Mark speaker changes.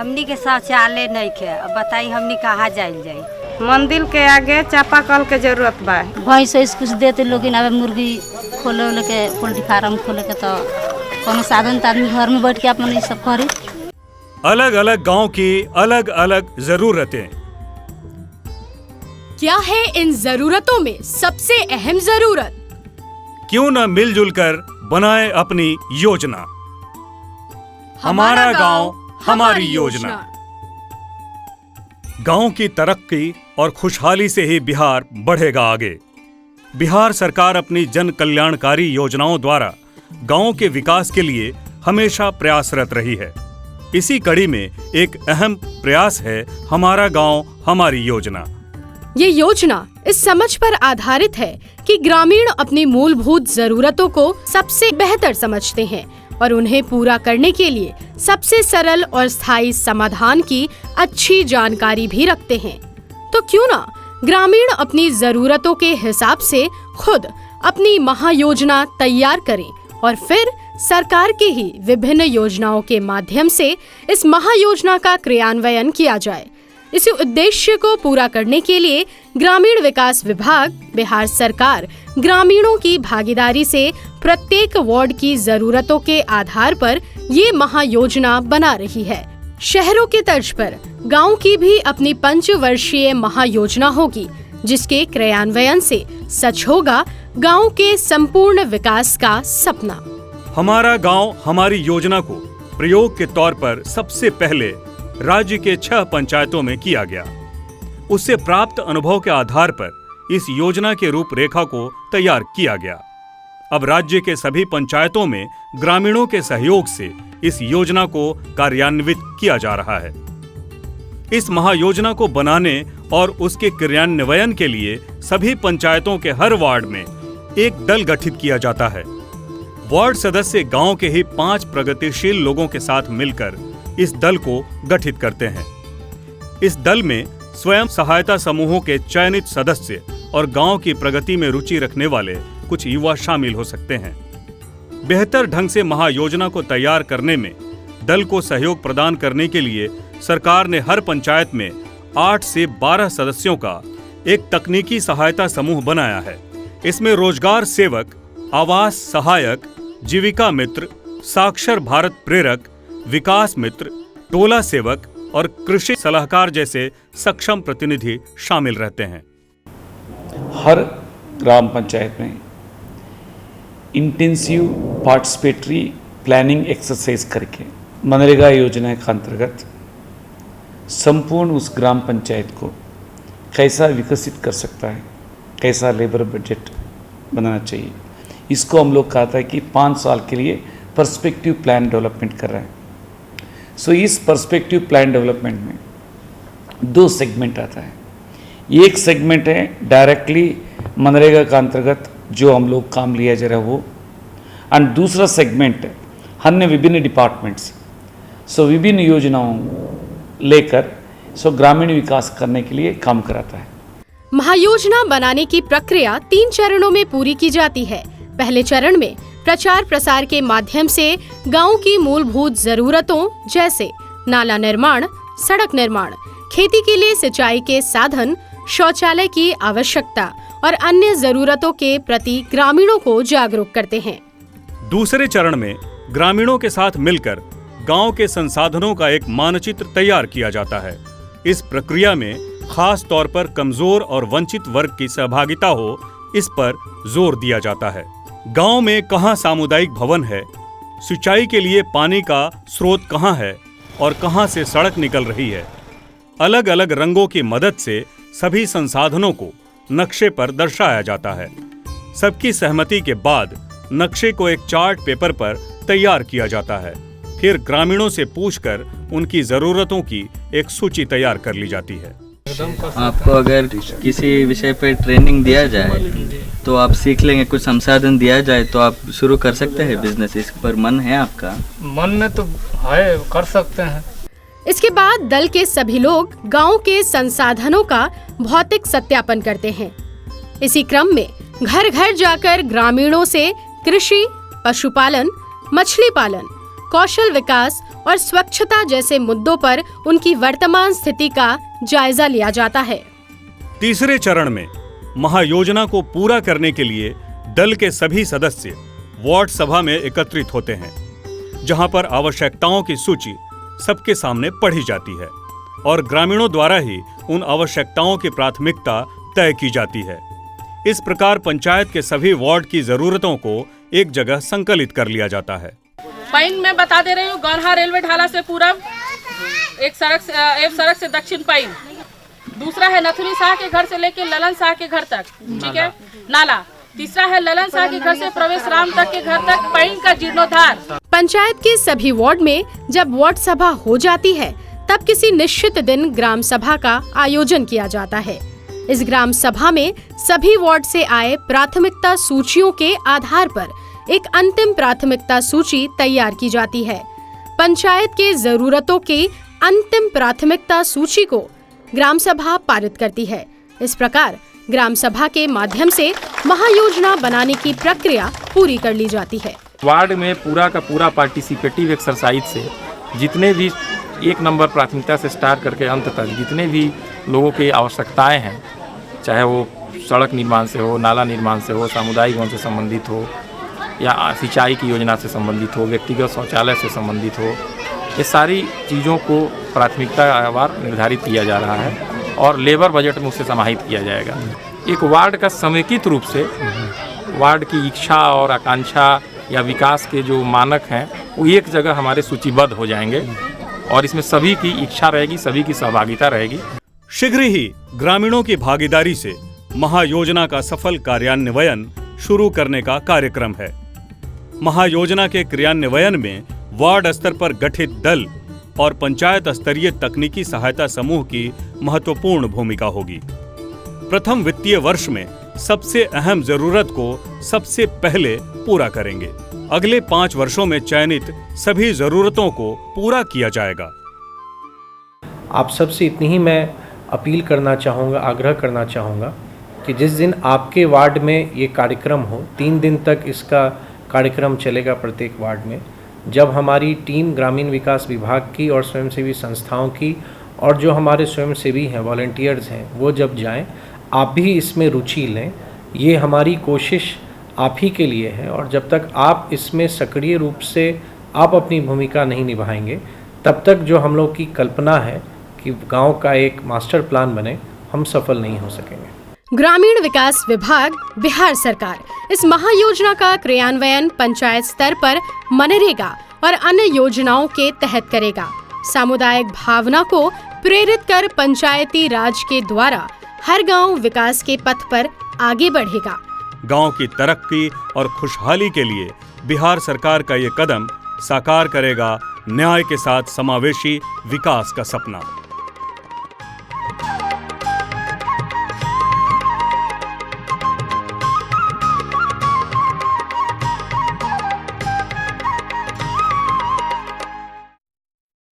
Speaker 1: हमनी के शौचालय नहीं खे। अब बताई हमनी कहाँ जाइल जाई।
Speaker 2: मंदिर के आगे चापाकल के जरूरत बा।
Speaker 3: भैंस कुछ देते लोग अब मुर्गी खोले उले के पोल्ट्री फार्म खोले के तो कोनो साधन तो आदमी घर में बैठ के अपन ये सब करी।
Speaker 4: अलग अलग गांव की अलग अलग जरूरतें।
Speaker 5: क्या है इन जरूरतों में सबसे अहम जरूरत?
Speaker 4: क्यों न मिलजुल कर बनाए अपनी योजना। हमारा गांव हमारी योजना। गांव की तरक्की और खुशहाली से ही बिहार बढ़ेगा आगे। बिहार सरकार अपनी जन कल्याणकारी योजनाओं द्वारा गांव के विकास के लिए हमेशा प्रयासरत रही है। इसी कड़ी में एक अहम प्रयास है हमारा गांव हमारी योजना।
Speaker 5: ये योजना इस समझ पर आधारित है कि ग्रामीण अपनी मूलभूत जरूरतों को सबसे बेहतर समझते हैं और उन्हें पूरा करने के लिए सबसे सरल और स्थायी समाधान की अच्छी जानकारी भी रखते हैं। तो क्यों ना ग्रामीण अपनी जरूरतों के हिसाब से खुद अपनी महायोजना तैयार करें और फिर सरकार की ही विभिन्न योजनाओं के माध्यम से इस महायोजना का क्रियान्वयन किया जाए। इसी उद्देश्य को पूरा करने के लिए ग्रामीण विकास विभाग, बिहार सरकार ग्रामीणों की भागीदारी से प्रत्येक वार्ड की जरूरतों के आधार पर ये महायोजना बना रही है। शहरों के तर्ज पर गांव की भी अपनी पंचवर्षीय महायोजना होगी, जिसके क्रियान्वयन से सच होगा गांव के संपूर्ण विकास का सपना।
Speaker 4: हमारा गांव हमारी योजना को प्रयोग के तौर पर सबसे पहले राज्य के 6 पंचायतों में किया गया। उससे प्राप्त अनुभव के आधार पर इस योजना के रूपरेखा को तैयार किया गया। अब राज्य के सभी पंचायतों में ग्रामीणों के सहयोग से इस योजना को कार्यान्वित किया जा रहा है। इस महायोजना को बनाने और उसके क्रियान्वयन के लिए सभी पंचायतों के हर वार्ड में एक दल गठित किया जाता है। वार्ड सदस्य गांव के ही 5 प्रगतिशील लोगों के साथ मिलकर इस दल को गठित करते हैं। इस दल में स्वयं सहायता समूहों के चयनित सदस्य और गांव की प्रगति में रुचि रखने वाले कुछ युवा शामिल हो सकते हैं। बेहतर ढंग से महायोजना को तैयार करने में दल को सहयोग प्रदान करने के लिए सरकार ने हर पंचायत में 8 से 12 सदस्यों का एक तकनीकी सहायता समूह बनाया है। इसमें रोजगार सेवक, आवास सहायक, जीविका मित्र, साक्षर भारत प्रेरक, विकास मित्र, टोला सेवक और कृषि सलाहकार जैसे सक्षम प्रतिनिधि शामिल रहते हैं।
Speaker 6: हर ग्राम पंचायत में इंटेंसिव पार्टिसिपेटरी प्लानिंग एक्सरसाइज करके मनरेगा योजना के अंतर्गत संपूर्ण उस ग्राम पंचायत को कैसा विकसित कर सकता है, कैसा लेबर बजट बनाना चाहिए, इसको हम लोग कहता है कि 5 साल के लिए पर्सपेक्टिव प्लान डेवलपमेंट कर रहे हैं। सो इस पर्सपेक्टिव प्लान डेवलपमेंट में 2 सेगमेंट आता है। एक सेगमेंट है डायरेक्टली मनरेगा का अंतर्गत जो हम लोग काम लिया जा रहा है वो, एंड दूसरा सेगमेंट अन्य विभिन्न डिपार्टमेंट्स सो विभिन्न योजनाओं लेकर ग्रामीण विकास करने के लिए काम कराता है।
Speaker 5: महायोजना बनाने की प्रक्रिया 3 चरणों में पूरी की जाती है। पहले चरण में प्रचार प्रसार के माध्यम से गांव की मूलभूत जरूरतों जैसे नाला निर्माण, सड़क निर्माण, खेती के लिए सिंचाई के साधन, शौचालय की आवश्यकता और अन्य जरूरतों के प्रति ग्रामीणों को जागरूक करते हैं।
Speaker 4: दूसरे चरण में ग्रामीणों के साथ मिलकर गांव के संसाधनों का एक मानचित्र तैयार किया जाता है। इस प्रक्रिया में खास तौर पर कमजोर और वंचित वर्ग की सहभागिता हो, इस पर जोर दिया जाता है। गांव में कहां सामुदायिक भवन है, सिंचाई के लिए पानी का स्रोत कहां है और कहां से सड़क निकल रही है। अलग अलग रंगों की मदद से सभी संसाधनों को नक्शे पर दर्शाया जाता है। सबकी सहमति के बाद नक्शे को एक चार्ट पेपर पर तैयार किया जाता है। फिर ग्रामीणों से पूछकर उनकी जरूरतों की एक सूची तैयार कर ली जाती है।
Speaker 7: आपको अगर किसी विषय पर ट्रेनिंग दिया जाए तो आप सीख लेंगे, कुछ संसाधन दिया जाए तो आप शुरू कर सकते हैं बिजनेस। इस पर मन है आपका?
Speaker 8: मन में तो है, कर सकते हैं।
Speaker 5: इसके बाद दल के सभी लोग गांव के संसाधनों का भौतिक सत्यापन करते हैं। इसी क्रम में घर घर जाकर ग्रामीणों से कृषि, पशुपालन, मछली पालन, कौशल विकास और स्वच्छता जैसे मुद्दों पर उनकी वर्तमान स्थिति का जायजा लिया जाता है।
Speaker 4: तीसरे चरण में महायोजना को पूरा करने के लिए दल के सभी सदस्य वार्ड सभा में एकत्रित होते हैं, जहां पर आवश्यकताओं की सूची सबके सामने पढ़ी जाती है और ग्रामीणों द्वारा ही उन आवश्यकताओं की प्राथमिकता तय की जाती है। इस प्रकार पंचायत के सभी वार्ड की जरूरतों को एक जगह संकलित कर लिया जाता है।
Speaker 9: पैन में बता दे रही हूँ, गौनहा रेलवे ढाला से पूरब एक सड़क से दक्षिण पैन। दूसरा है नथुनी शाह के घर से लेके ललन शाह के घर तक, ठीक है, नाला। तीसरा है ललन शाह के घर से प्रवेश राम तक के घर तक पैन का जीर्णोद्धार।
Speaker 5: पंचायत के सभी वार्ड में जब वार्ड सभा हो जाती है तब किसी निश्चित दिन ग्राम सभा का आयोजन किया जाता है। इस ग्राम सभा में सभी वार्ड से आए प्राथमिकता सूचियों के आधार पर एक अंतिम प्राथमिकता सूची तैयार की जाती है। पंचायत के जरूरतों के अंतिम प्राथमिकता सूची को ग्राम सभा पारित करती है। इस प्रकार ग्राम सभा के माध्यम से महायोजना बनाने की प्रक्रिया पूरी कर ली जाती है।
Speaker 10: वार्ड में पूरा का पूरा पार्टिसिपेटिव एक्सरसाइज से जितने भी 1 नंबर प्राथमिकता से स्टार्ट करके अंत तक जितने भी लोगों की आवश्यकताएं हैं, चाहे वो सड़क निर्माण से हो, नाला निर्माण से हो, सामुदायिक भवन से संबंधित हो या सिंचाई की योजना से संबंधित हो, व्यक्तिगत शौचालय से संबंधित हो, ये सारी चीज़ों को प्राथमिकतावार निर्धारित किया जा रहा है और लेबर बजट में उसे समाहित किया जाएगा। एक वार्ड का समेकित रूप से वार्ड की इच्छा और आकांक्षा या विकास के जो मानक हैं वो एक जगह हमारे सूचीबद्ध हो जाएंगे और इसमें सभी की इच्छा रहेगी, सभी की सहभागिता रहेगी।
Speaker 4: शीघ्र ही ग्रामीणों की भागीदारी से महायोजना का सफल कार्यान्वयन शुरू करने का कार्यक्रम है। महायोजना के क्रियान्वयन में वार्ड स्तर पर गठित दल और पंचायत स्तरीय तकनीकी सहायता समूह की महत्वपूर्ण भूमिका होगी। प्रथम वित्तीय वर्ष में सबसे अहम जरूरत को सबसे पहले पूरा करेंगे। अगले 5 वर्षों में चयनित सभी जरूरतों को पूरा किया जाएगा।
Speaker 11: आप सबसे इतनी ही मैं अपील करना चाहूँगा, आग्रह करना चाहूँगा कि जिस दिन आपके वार्ड में ये कार्यक्रम हो, 3 दिन तक इसका कार्यक्रम चलेगा प्रत्येक वार्ड में। जब हमारी टीम ग्रामीण विकास विभाग की और स्वयंसेवी संस्थाओं की और जो हमारे स्वयंसेवी हैं, वॉलंटियर्स हैं, वो जब जाएं, आप भी इसमें रुचि लें। ये हमारी कोशिश आप ही के लिए है और जब तक आप इसमें सक्रिय रूप से आप अपनी भूमिका नहीं निभाएंगे तब तक जो हम लोग की कल्पना है कि गांव का एक मास्टर प्लान बने, हम सफल नहीं हो सकेंगे।
Speaker 5: ग्रामीण विकास विभाग, बिहार सरकार इस महायोजना का क्रियान्वयन पंचायत स्तर पर मनरेगा और अन्य योजनाओं के तहत करेगा। सामुदायिक भावना को प्रेरित कर पंचायती राज के द्वारा हर गांव विकास के पथ पर आगे बढ़ेगा।
Speaker 4: गांव की तरक्की और खुशहाली के लिए बिहार सरकार का ये कदम साकार करेगा न्याय के साथ समावेशी विकास का सपना।